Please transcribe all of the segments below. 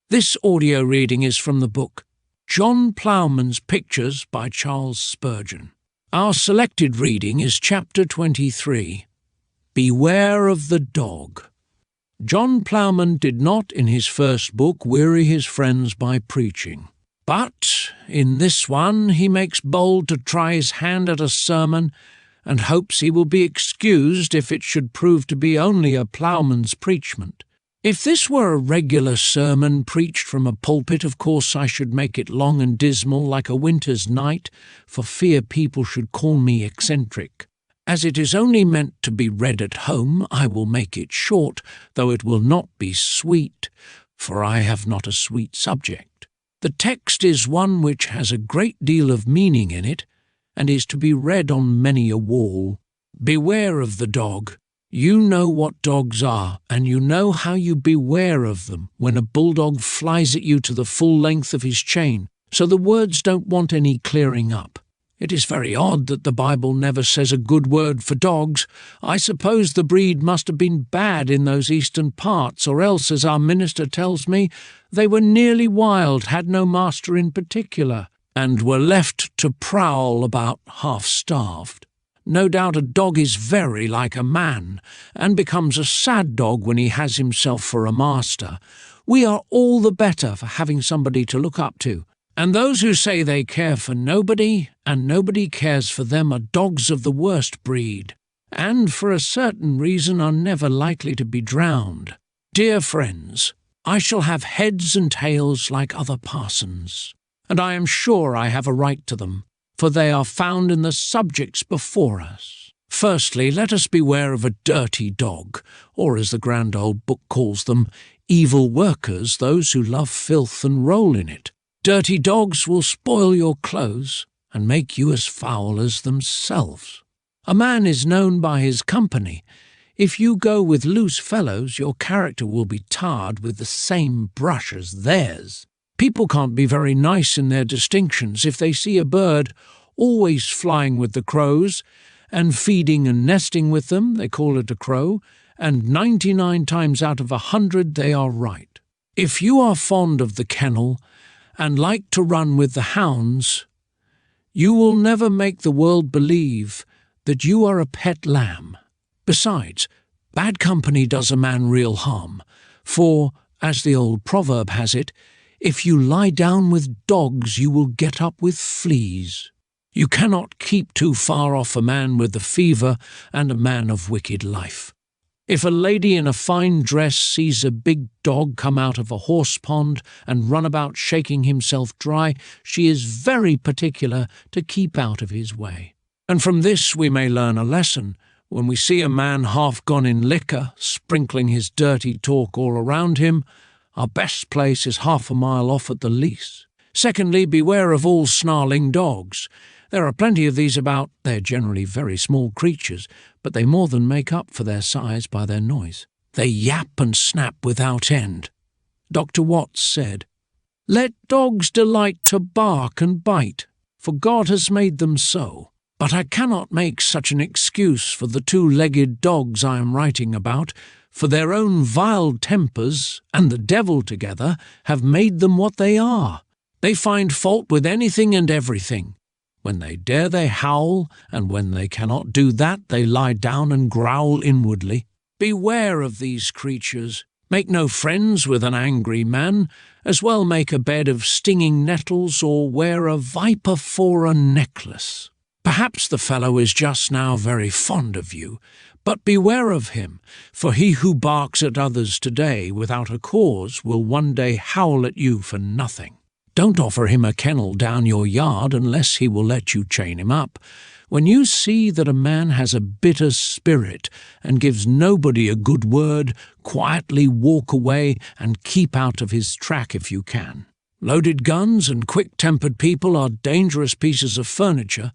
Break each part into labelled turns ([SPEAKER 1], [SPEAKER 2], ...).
[SPEAKER 1] This audio reading is from the book John Ploughman's Pictures by Charles Spurgeon. Our selected reading is chapter 23, Beware of the Dog. John Ploughman did not in his first book weary his friends by preaching, but in this one he makes bold to try his hand at a sermon and hopes he will be excused if it should prove to be only a ploughman's preachment. If this were a regular sermon preached from a pulpit, of course I should make it long and dismal like a winter's night, for fear people should call me eccentric. As it is only meant to be read at home, I will make it short, though it will not be sweet, for I have not a sweet subject. The text is one which has a great deal of meaning in it, and is to be read on many a wall. Beware of the dog. You know what dogs are, and you know how you beware of them when a bulldog flies at you to the full length of his chain, so the words don't want any clearing up. It is very odd that the Bible never says a good word for dogs. I suppose the breed must have been bad in those eastern parts, or else, as our minister tells me, they were nearly wild, had no master in particular, and were left to prowl about half-starved. No doubt a dog is very like a man, and becomes a sad dog when he has himself for a master. We are all the better for having somebody to look up to, and those who say they care for nobody, and nobody cares for them, are dogs of the worst breed, and for a certain reason are never likely to be drowned. Dear friends, I shall have heads and tails like other parsons, and I am sure I have a right to them, for they are found in the subjects before us. Firstly, let us beware of a dirty dog, or as the grand old book calls them, evil workers, those who love filth and roll in it. Dirty dogs will spoil your clothes and make you as foul as themselves. A man is known by his company. If you go with loose fellows, your character will be tarred with the same brush as theirs. People can't be very nice in their distinctions if they see a bird always flying with the crows, and feeding and nesting with them, they call it a crow, and 99 times out of 100 they are right. If you are fond of the kennel, and like to run with the hounds, you will never make the world believe that you are a pet lamb. Besides, bad company does a man real harm, for, as the old proverb has it, if you lie down with dogs, you will get up with fleas. You cannot keep too far off a man with the fever and a man of wicked life. If a lady in a fine dress sees a big dog come out of a horse pond and run about shaking himself dry, she is very particular to keep out of his way. And from this we may learn a lesson. When we see a man half gone in liquor, sprinkling his dirty talk all around him, our best place is half a mile off at the least. Secondly, beware of all snarling dogs. There are plenty of these about. They're generally very small creatures, but they more than make up for their size by their noise. They yap and snap without end. Dr. Watts said, "Let dogs delight to bark and bite, for God has made them so. But I cannot make such an excuse for the two-legged dogs I am writing about, for their own vile tempers and the devil together have made them what they are. They find fault with anything and everything. When they dare they howl, and when they cannot do that they lie down and growl inwardly. Beware of these creatures. Make no friends with an angry man. As well make a bed of stinging nettles or wear a viper for a necklace. Perhaps the fellow is just now very fond of you, but beware of him, for he who barks at others today without a cause will one day howl at you for nothing. Don't offer him a kennel down your yard unless he will let you chain him up. When you see that a man has a bitter spirit and gives nobody a good word, quietly walk away and keep out of his track if you can. Loaded guns and quick-tempered people are dangerous pieces of furniture.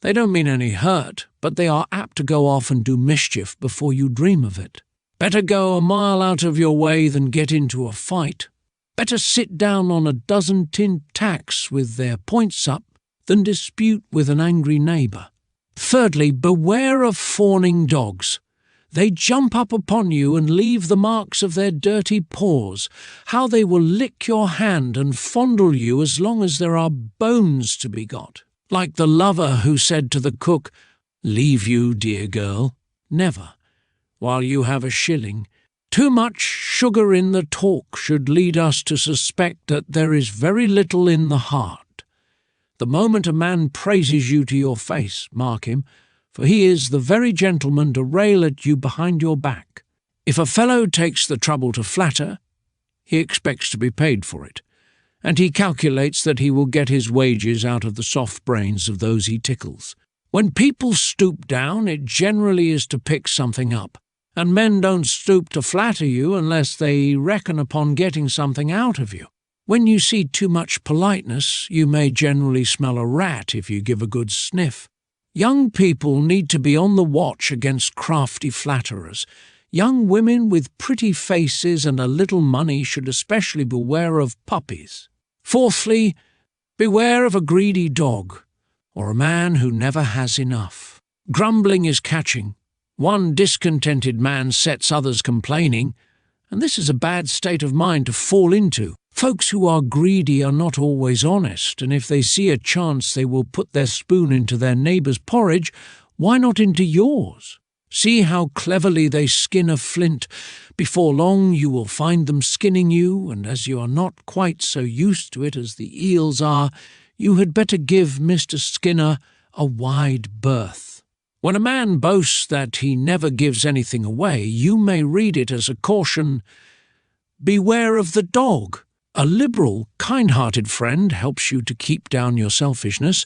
[SPEAKER 1] They don't mean any hurt, but they are apt to go off and do mischief before you dream of it. Better go a mile out of your way than get into a fight. Better sit down on a dozen tin tacks with their points up than dispute with an angry neighbour. Thirdly, beware of fawning dogs. They jump up upon you and leave the marks of their dirty paws. How they will lick your hand and fondle you as long as there are bones to be got. Like the lover who said to the cook, "Leave you, dear girl, never, while you have a shilling." Too much sugar in the talk should lead us to suspect that there is very little in the heart. The moment a man praises you to your face, mark him, for he is the very gentleman to rail at you behind your back. If a fellow takes the trouble to flatter, he expects to be paid for it, and he calculates that he will get his wages out of the soft brains of those he tickles. When people stoop down, it generally is to pick something up, and men don't stoop to flatter you unless they reckon upon getting something out of you. When you see too much politeness, you may generally smell a rat if you give a good sniff. Young people need to be on the watch against crafty flatterers. Young women with pretty faces and a little money should especially beware of puppies. Fourthly, beware of a greedy dog, or a man who never has enough. Grumbling is catching. One discontented man sets others complaining, and this is a bad state of mind to fall into. Folks who are greedy are not always honest, and if they see a chance they will put their spoon into their neighbour's porridge, why not into yours? See how cleverly they skin a flint. Before long you will find them skinning you, and as you are not quite so used to it as the eels are, you had better give Mr. Skinner a wide berth. When a man boasts that he never gives anything away, you may read it as a caution, "Beware of the dog." A liberal, kind-hearted friend helps you to keep down your selfishness,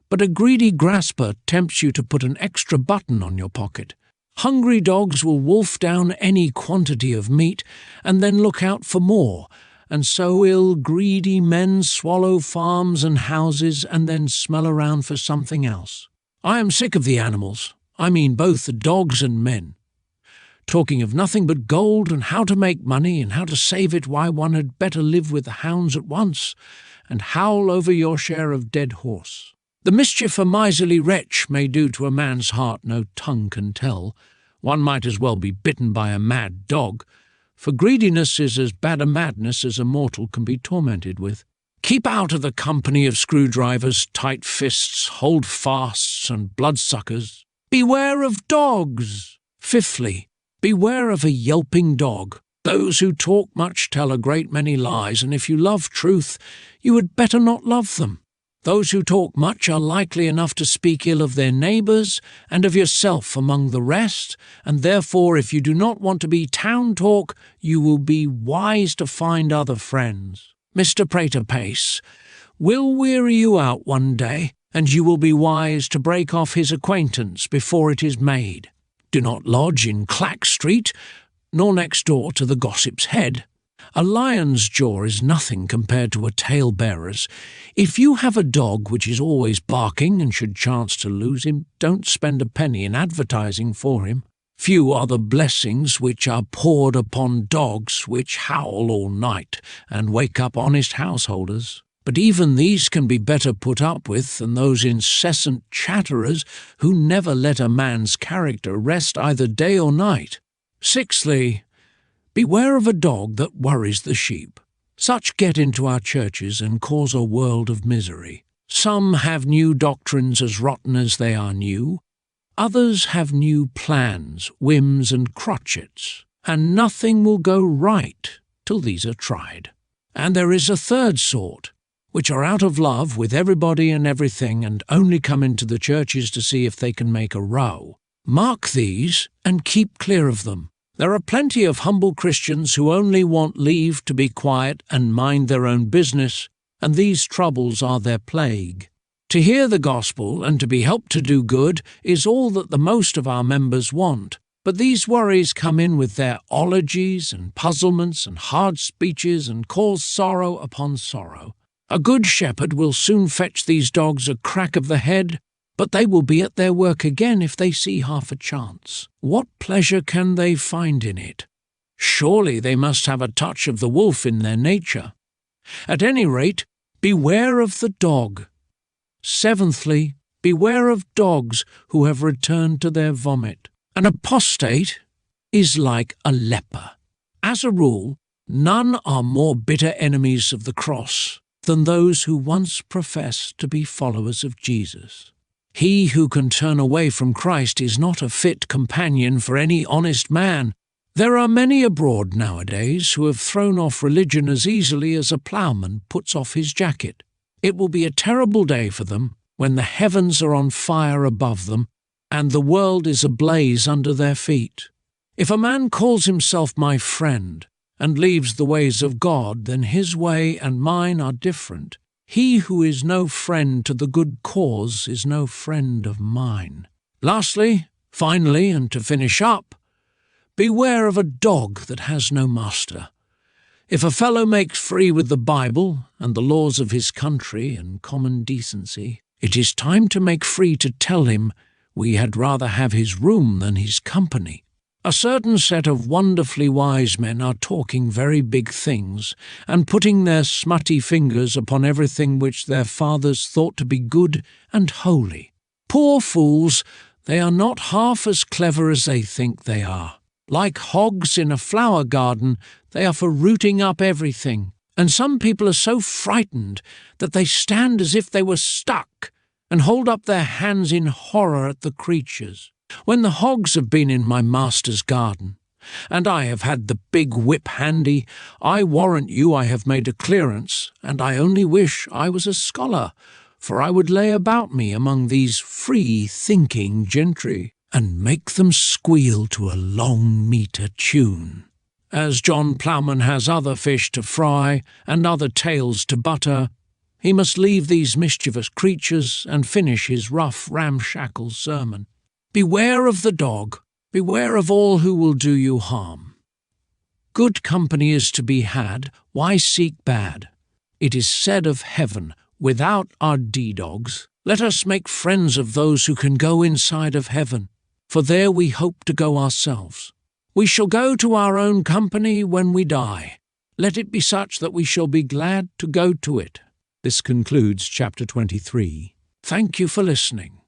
[SPEAKER 1] but a greedy grasper tempts you to put an extra button on your pocket. Hungry dogs will wolf down any quantity of meat and then look out for more, and so greedy men swallow farms and houses and then smell around for something else. I am sick of the animals, I mean both the dogs and men, talking of nothing but gold and how to make money and how to save it, why one had better live with the hounds at once and howl over your share of dead horse. The mischief a miserly wretch may do to a man's heart no tongue can tell. One might as well be bitten by a mad dog, for greediness is as bad a madness as a mortal can be tormented with. Keep out of the company of screwdrivers, tight fists, hold-fasts, and bloodsuckers. Beware of dogs. Fifthly, beware of a yelping dog. Those who talk much tell a great many lies, and if you love truth, you had better not love them. Those who talk much are likely enough to speak ill of their neighbours and of yourself among the rest, and therefore if you do not want to be town talk, you will be wise to find other friends. Mr. Prater-Pace will weary you out one day, and you will be wise to break off his acquaintance before it is made. Do not lodge in Clack Street, nor next door to the Gossip's Head. A lion's jaw is nothing compared to a tale-bearer's. If you have a dog which is always barking and should chance to lose him, don't spend a penny in advertising for him. Few are the blessings which are poured upon dogs which howl all night and wake up honest householders. But even these can be better put up with than those incessant chatterers who never let a man's character rest either day or night. Sixthly, beware of a dog that worries the sheep. Such get into our churches and cause a world of misery. Some have new doctrines as rotten as they are new. Others have new plans, whims and crotchets, and nothing will go right till these are tried. And there is a third sort, which are out of love with everybody and everything and only come into the churches to see if they can make a row. Mark these and keep clear of them. There are plenty of humble Christians who only want leave to be quiet and mind their own business, and these troubles are their plague. To hear the gospel and to be helped to do good is all that the most of our members want, but these worries come in with their ologies and puzzlements and hard speeches and cause sorrow upon sorrow. A good shepherd will soon fetch these dogs a crack of the head, but they will be at their work again if they see half a chance. What pleasure can they find in it? Surely they must have a touch of the wolf in their nature. At any rate, beware of the dog. Seventhly, beware of dogs who have returned to their vomit. An apostate is like a leper. As a rule, none are more bitter enemies of the cross than those who once profess to be followers of Jesus. He who can turn away from Christ is not a fit companion for any honest man. There are many abroad nowadays who have thrown off religion as easily as a ploughman puts off his jacket. It will be a terrible day for them when the heavens are on fire above them and the world is ablaze under their feet. If a man calls himself my friend and leaves the ways of God, then his way and mine are different. He who is no friend to the good cause is no friend of mine. Lastly, finally, and to finish up, beware of a dog that has no master. If a fellow makes free with the Bible and the laws of his country and common decency, it is time to make free to tell him we had rather have his room than his company. A certain set of wonderfully wise men are talking very big things and putting their smutty fingers upon everything which their fathers thought to be good and holy. Poor fools, they are not half as clever as they think they are. Like hogs in a flower garden, they are for rooting up everything, and some people are so frightened that they stand as if they were stuck and hold up their hands in horror at the creatures. When the hogs have been in my master's garden, and I have had the big whip handy, I warrant you I have made a clearance, and I only wish I was a scholar, for I would lay about me among these free-thinking gentry, and make them squeal to a long-metre tune. As John Ploughman has other fish to fry, and other tails to butter, he must leave these mischievous creatures and finish his rough, ramshackle sermon. Beware of the dog, beware of all who will do you harm. Good company is to be had, why seek bad? It is said of heaven, without our D-dogs, let us make friends of those who can go inside of heaven, for there we hope to go ourselves. We shall go to our own company when we die. Let it be such that we shall be glad to go to it. This concludes chapter 23. Thank you for listening.